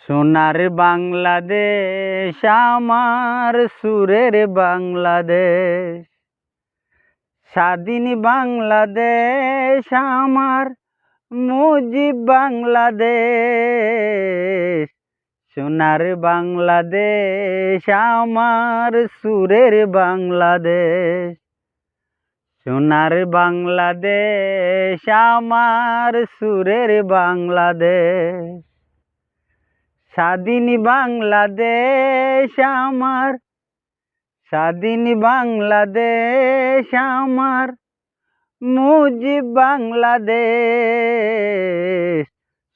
সোনার বাংলাদেশ আমার সুরের বাংলাদেশ, স্বাধীন বাংলাদেশ আমার মুজিব বাংলাদেশ। সোনার বাংলাদেশ আমার সুরের বাংলাদেশ, সোনার বাংলাদেশ আমার সুরের বাংলাদেশ। স্বাধীন বাংলাদেশ আমার, স্বাধীন বাংলাদেশ আমার মুজিব বাংলাদেশ।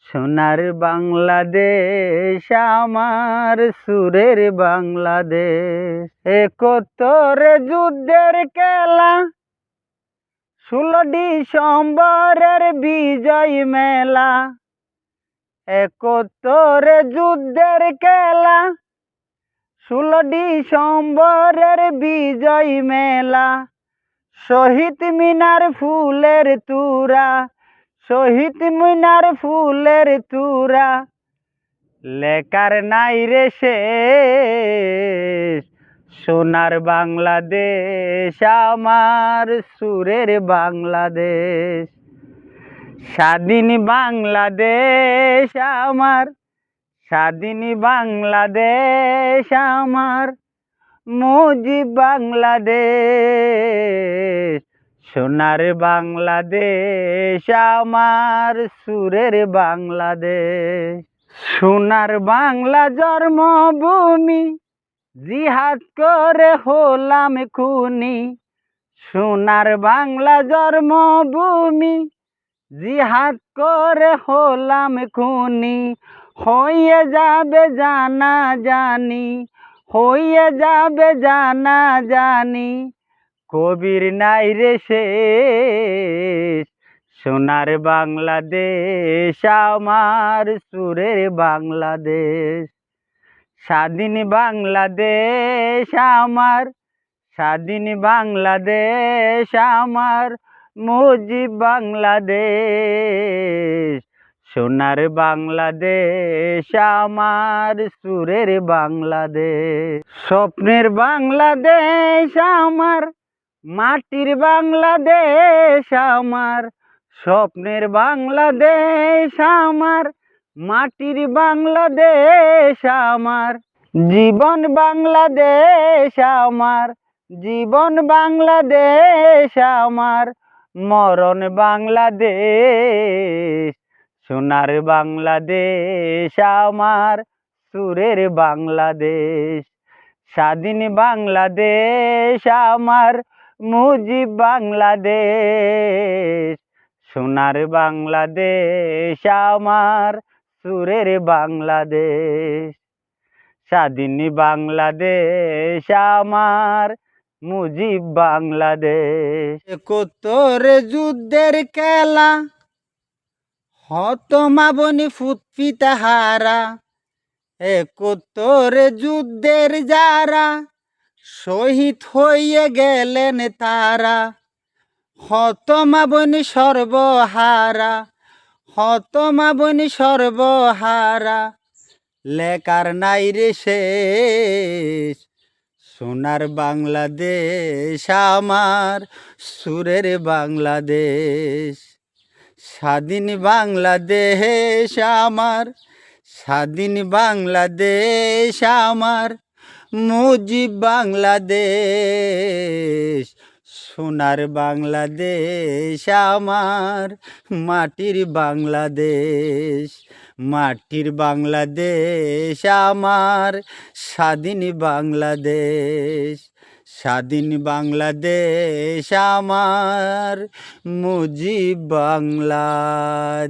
সোনার বাংলাদেশ আমার সুরের বাংলাদেশ। ৭১ যুদ্ধের খেলা, ১৬ ডিসেম্বরের বিজয় মেলা। ৭১ যুদ্ধের খেলা, ১৬ ডিসেম্বরের বিজয় মেলা। শহীদ মিনার ফুলের তুরা, শহীদ মিনার ফুলের তুরা, লেখার নাই রে শেষ। সোনার বাংলাদেশ আমার সুরের বাংলাদেশ। স্বাধীন বাংলাদেশ আমার, স্বাধীন বাংলাদেশ আমার মুজিব বাংলাদেশ। সোনার বাংলাদেশ আমার সুরের বাংলাদেশ। সোনার বাংলা জন্মভূমি, জিহাদ করে হলাম খুনি। সোনার বাংলা জন্মভূমি, জিহাদ করে হলাম খুনি। হয়ে যাবে জানা জানি, হয়ে যাবে জানা জানি, কবির নাই রে শেষ। সোনার বাংলাদেশ আমার সুরের বাংলাদেশ। স্বাধীন বাংলাদেশ আমার, স্বাধীন বাংলাদেশ আমার মুজিব বাংলাদেশ। সোনার বাংলাদেশ আমার সুরের বাংলাদেশ। স্বপ্নের বাংলাদেশ আমার, মাটির বাংলাদেশ আমার। স্বপ্নের বাংলাদেশ আমার, মাটির বাংলাদেশ আমার। জীবন বাংলাদেশ আমার, জীবন বাংলাদেশ আমার। মরণ বাংলাদেশ। সোনার বাংলাদেশ আমার সুরের বাংলাদেশ। স্বাধীন বাংলাদেশ আমার মুজিব বাংলাদেশ। সোনার বাংলাদেশ আমার সুরের বাংলাদেশ। স্বাধীন বাংলাদেশ আমার মুজিব বাংলাদেশ। ৭১ যুদ্ধের খেলা, হত মা বনি ফুত পিতা হারা। ৭১ যুদ্ধের যারা শহীদ হয়ে গেলেন তারা। হত মা বনি সর্বহারা, হত মা বনি সর্বহারা, লেখার নাই রে শেষ। সোনার বাংলাদেশ আমার সুরের বাংলাদেশ। স্বাধীন বাংলাদেশ আমার, স্বাধীন বাংলাদেশ আমার মুজিব বাংলাদেশ। সোনার বাংলাদেশ আমার মাটির বাংলাদেশ, মাটির বাংলাদেশ আমার স্বাধীন বাংলাদেশ। স্বাধীন বাংলাদেশ আমার মুজিব বাংলাদেশ।